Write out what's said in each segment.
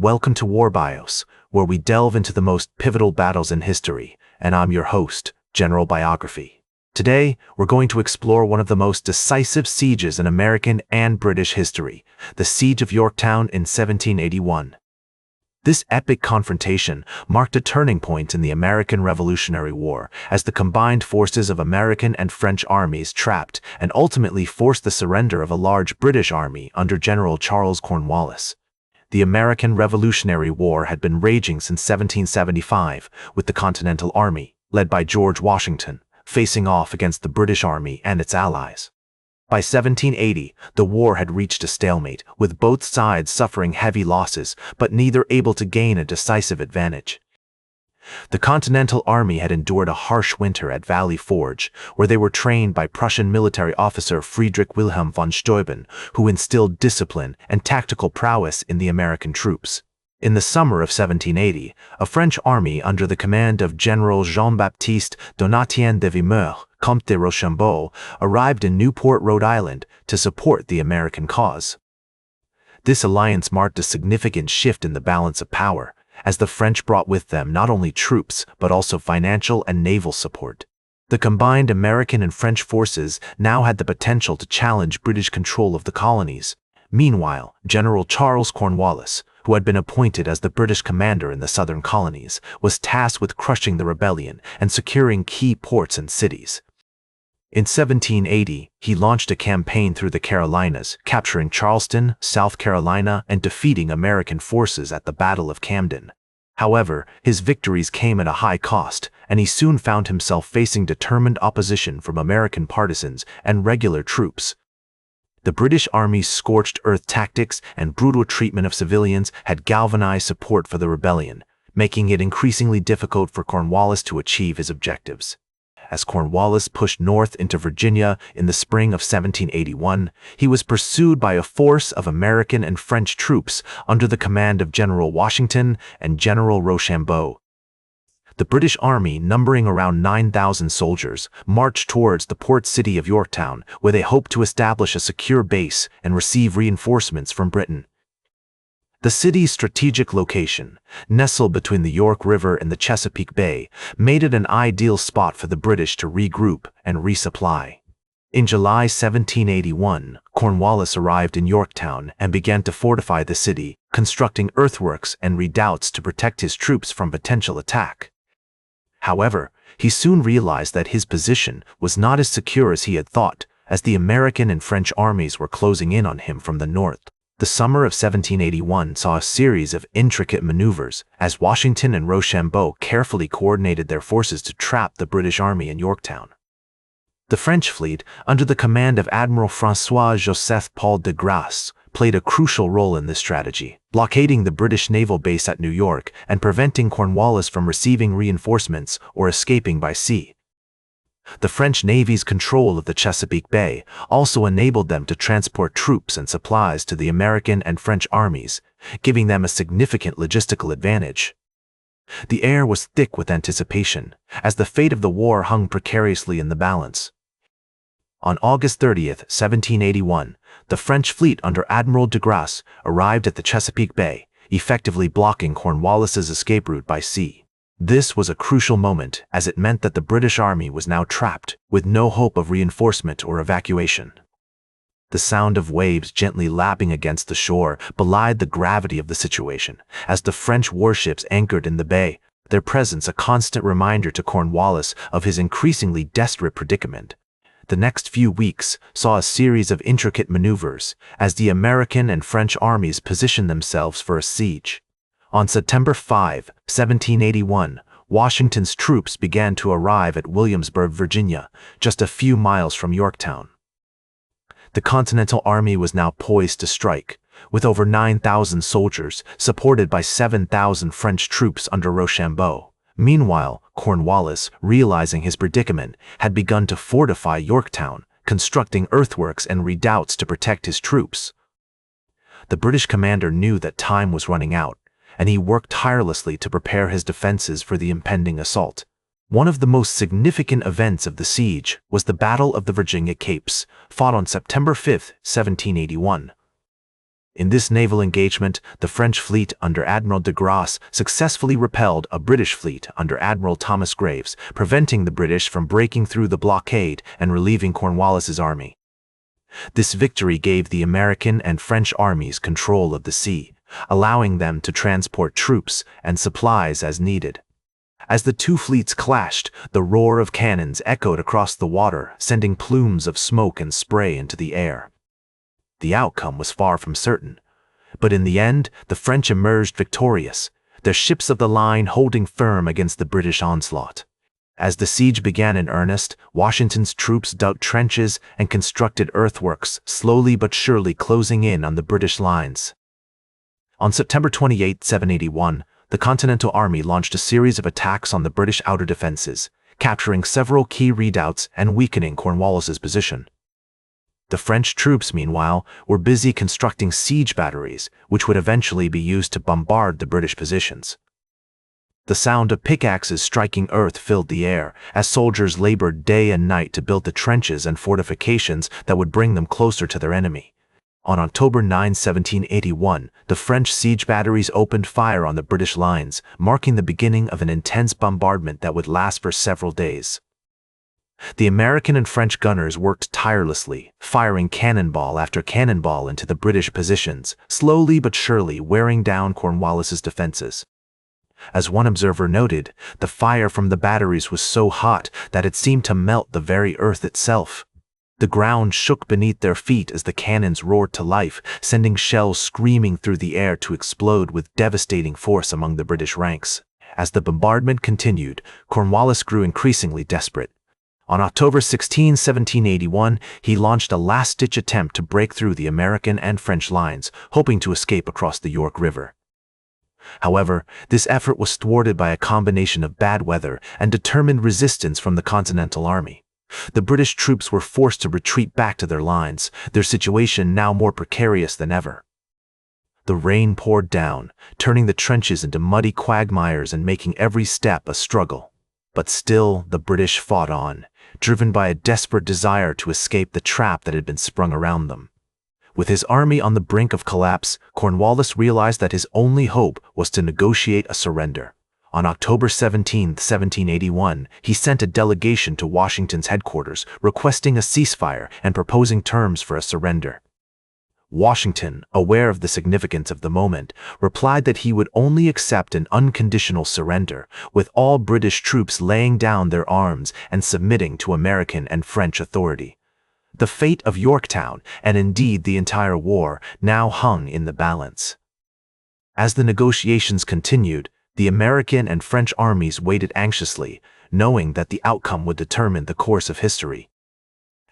Welcome to War Bios, where we delve into the most pivotal battles in history, and I'm your host, General Biography. Today, we're going to explore one of the most decisive sieges in American and British history, the Siege of Yorktown in 1781. This epic confrontation marked a turning point in the American Revolutionary War as the combined forces of American and French armies trapped and ultimately forced the surrender of a large British army under General Charles Cornwallis. The American Revolutionary War had been raging since 1775, with the Continental Army, led by George Washington, facing off against the British Army and its allies. By 1780, the war had reached a stalemate, with both sides suffering heavy losses, but neither able to gain a decisive advantage. The Continental Army had endured a harsh winter at Valley Forge, where they were trained by Prussian military officer Friedrich Wilhelm von Steuben, who instilled discipline and tactical prowess in the American troops. In the summer of 1780, a French army under the command of General Jean-Baptiste Donatien de Vimeur, Comte de Rochambeau, arrived in Newport, Rhode Island, to support the American cause. This alliance marked a significant shift in the balance of power, as the French brought with them not only troops but also financial and naval support. The combined American and French forces now had the potential to challenge British control of the colonies. Meanwhile, General Charles Cornwallis, who had been appointed as the British commander in the southern colonies, was tasked with crushing the rebellion and securing key ports and cities. In 1780, he launched a campaign through the Carolinas, capturing Charleston, South Carolina, and defeating American forces at the Battle of Camden. However, his victories came at a high cost, and he soon found himself facing determined opposition from American partisans and regular troops. The British Army's scorched-earth tactics and brutal treatment of civilians had galvanized support for the rebellion, making it increasingly difficult for Cornwallis to achieve his objectives. As Cornwallis pushed north into Virginia in the spring of 1781, he was pursued by a force of American and French troops under the command of General Washington and General Rochambeau. The British Army, numbering around 9,000 soldiers, marched towards the port city of Yorktown, where they hoped to establish a secure base and receive reinforcements from Britain. The city's strategic location, nestled between the York River and the Chesapeake Bay, made it an ideal spot for the British to regroup and resupply. In July 1781, Cornwallis arrived in Yorktown and began to fortify the city, constructing earthworks and redoubts to protect his troops from potential attack. However, he soon realized that his position was not as secure as he had thought, as the American and French armies were closing in on him from the north. The summer of 1781 saw a series of intricate maneuvers, as Washington and Rochambeau carefully coordinated their forces to trap the British Army in Yorktown. The French fleet, under the command of Admiral François-Joseph Paul de Grasse, played a crucial role in this strategy, blockading the British naval base at New York and preventing Cornwallis from receiving reinforcements or escaping by sea. The French Navy's control of the Chesapeake Bay also enabled them to transport troops and supplies to the American and French armies, giving them a significant logistical advantage. The air was thick with anticipation, as the fate of the war hung precariously in the balance. On August 30th, 1781, the French fleet under Admiral de Grasse arrived at the Chesapeake Bay, effectively blocking Cornwallis's escape route by sea. This was a crucial moment, as it meant that the British Army was now trapped, with no hope of reinforcement or evacuation. The sound of waves gently lapping against the shore belied the gravity of the situation, as the French warships anchored in the bay, their presence a constant reminder to Cornwallis of his increasingly desperate predicament. The next few weeks saw a series of intricate maneuvers, as the American and French armies positioned themselves for a siege. On September 5, 1781, Washington's troops began to arrive at Williamsburg, Virginia, just a few miles from Yorktown. The Continental Army was now poised to strike, with over 9,000 soldiers supported by 7,000 French troops under Rochambeau. Meanwhile, Cornwallis, realizing his predicament, had begun to fortify Yorktown, constructing earthworks and redoubts to protect his troops. The British commander knew that time was running out, and he worked tirelessly to prepare his defenses for the impending assault. One of the most significant events of the siege was the Battle of the Virginia Capes, fought on September 5, 1781. In this naval engagement, the French fleet under Admiral de Grasse successfully repelled a British fleet under Admiral Thomas Graves, preventing the British from breaking through the blockade and relieving Cornwallis's army. This victory gave the American and French armies control of the sea, allowing them to transport troops and supplies as needed. As the two fleets clashed, the roar of cannons echoed across the water, sending plumes of smoke and spray into the air. The outcome was far from certain, but in the end, the French emerged victorious, their ships of the line holding firm against the British onslaught. As the siege began in earnest, Washington's troops dug trenches and constructed earthworks, slowly but surely closing in on the British lines. On September 28, 781, the Continental Army launched a series of attacks on the British outer defenses, capturing several key redoubts and weakening Cornwallis's position. The French troops, meanwhile, were busy constructing siege batteries, which would eventually be used to bombard the British positions. The sound of pickaxes striking earth filled the air, as soldiers labored day and night to build the trenches and fortifications that would bring them closer to their enemy. On October 9, 1781, the French siege batteries opened fire on the British lines, marking the beginning of an intense bombardment that would last for several days. The American and French gunners worked tirelessly, firing cannonball after cannonball into the British positions, slowly but surely wearing down Cornwallis's defenses. As one observer noted, the fire from the batteries was so hot that it seemed to melt the very earth itself. The ground shook beneath their feet as the cannons roared to life, sending shells screaming through the air to explode with devastating force among the British ranks. As the bombardment continued, Cornwallis grew increasingly desperate. On October 16, 1781, he launched a last-ditch attempt to break through the American and French lines, hoping to escape across the York River. However, this effort was thwarted by a combination of bad weather and determined resistance from the Continental Army. The British troops were forced to retreat back to their lines, their situation now more precarious than ever. The rain poured down, turning the trenches into muddy quagmires and making every step a struggle. But still, the British fought on, driven by a desperate desire to escape the trap that had been sprung around them. With his army on the brink of collapse, Cornwallis realized that his only hope was to negotiate a surrender. On October 17, 1781, he sent a delegation to Washington's headquarters, requesting a ceasefire and proposing terms for a surrender. Washington, aware of the significance of the moment, replied that he would only accept an unconditional surrender, with all British troops laying down their arms and submitting to American and French authority. The fate of Yorktown, and indeed the entire war, now hung in the balance. As the negotiations continued, the American and French armies waited anxiously, knowing that the outcome would determine the course of history.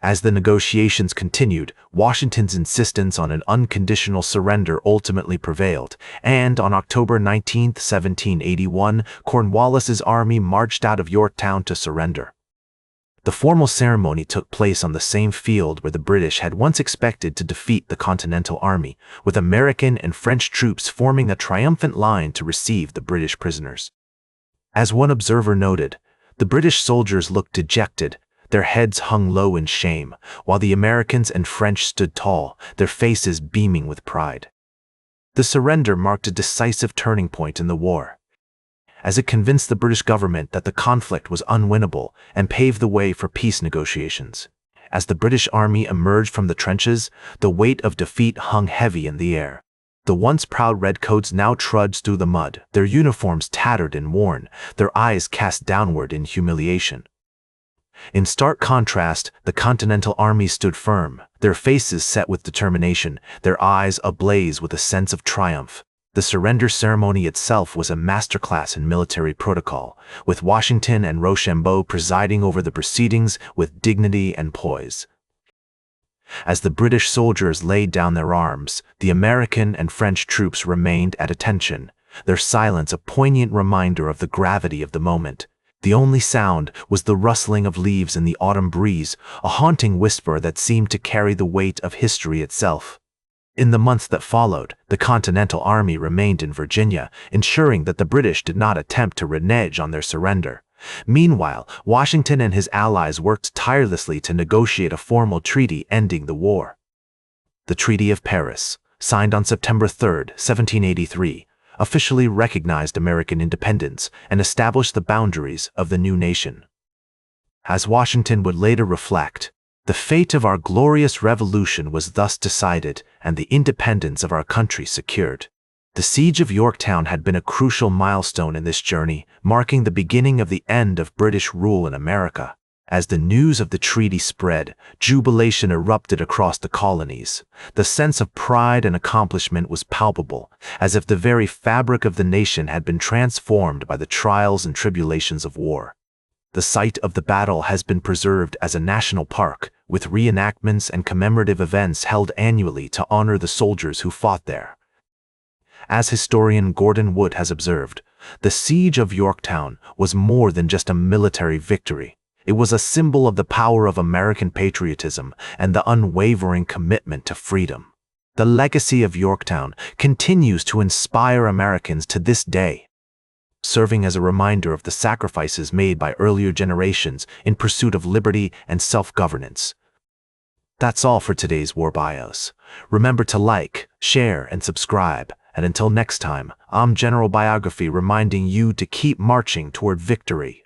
As the negotiations continued, Washington's insistence on an unconditional surrender ultimately prevailed, and on October 19, 1781, Cornwallis's army marched out of Yorktown to surrender. The formal ceremony took place on the same field where the British had once expected to defeat the Continental Army, with American and French troops forming a triumphant line to receive the British prisoners. As one observer noted, the British soldiers looked dejected, their heads hung low in shame, while the Americans and French stood tall, their faces beaming with pride. The surrender marked a decisive turning point in the war, as it convinced the British government that the conflict was unwinnable and paved the way for peace negotiations. As the British army emerged from the trenches, the weight of defeat hung heavy in the air. The once proud redcoats now trudged through the mud, their uniforms tattered and worn, their eyes cast downward in humiliation. In stark contrast, the Continental Army stood firm, their faces set with determination, their eyes ablaze with a sense of triumph. The surrender ceremony itself was a masterclass in military protocol, with Washington and Rochambeau presiding over the proceedings with dignity and poise. As the British soldiers laid down their arms, the American and French troops remained at attention, their silence a poignant reminder of the gravity of the moment. The only sound was the rustling of leaves in the autumn breeze, a haunting whisper that seemed to carry the weight of history itself. In the months that followed, the Continental Army remained in Virginia, ensuring that the British did not attempt to renege on their surrender. Meanwhile, Washington and his allies worked tirelessly to negotiate a formal treaty ending the war. The Treaty of Paris, signed on September 3, 1783, officially recognized American independence and established the boundaries of the new nation. As Washington would later reflect, the fate of our glorious revolution was thus decided and the independence of our country secured. The Siege of Yorktown had been a crucial milestone in this journey, marking the beginning of the end of British rule in America. As the news of the treaty spread, jubilation erupted across the colonies. The sense of pride and accomplishment was palpable, as if the very fabric of the nation had been transformed by the trials and tribulations of war. The site of the battle has been preserved as a national park, with reenactments and commemorative events held annually to honor the soldiers who fought there. As historian Gordon Wood has observed, the Siege of Yorktown was more than just a military victory. It was a symbol of the power of American patriotism and the unwavering commitment to freedom. The legacy of Yorktown continues to inspire Americans to this day, serving as a reminder of the sacrifices made by earlier generations in pursuit of liberty and self-governance. That's all for today's War Bios. Remember to like, share, and subscribe. And until next time, I'm General Biography reminding you to keep marching toward victory.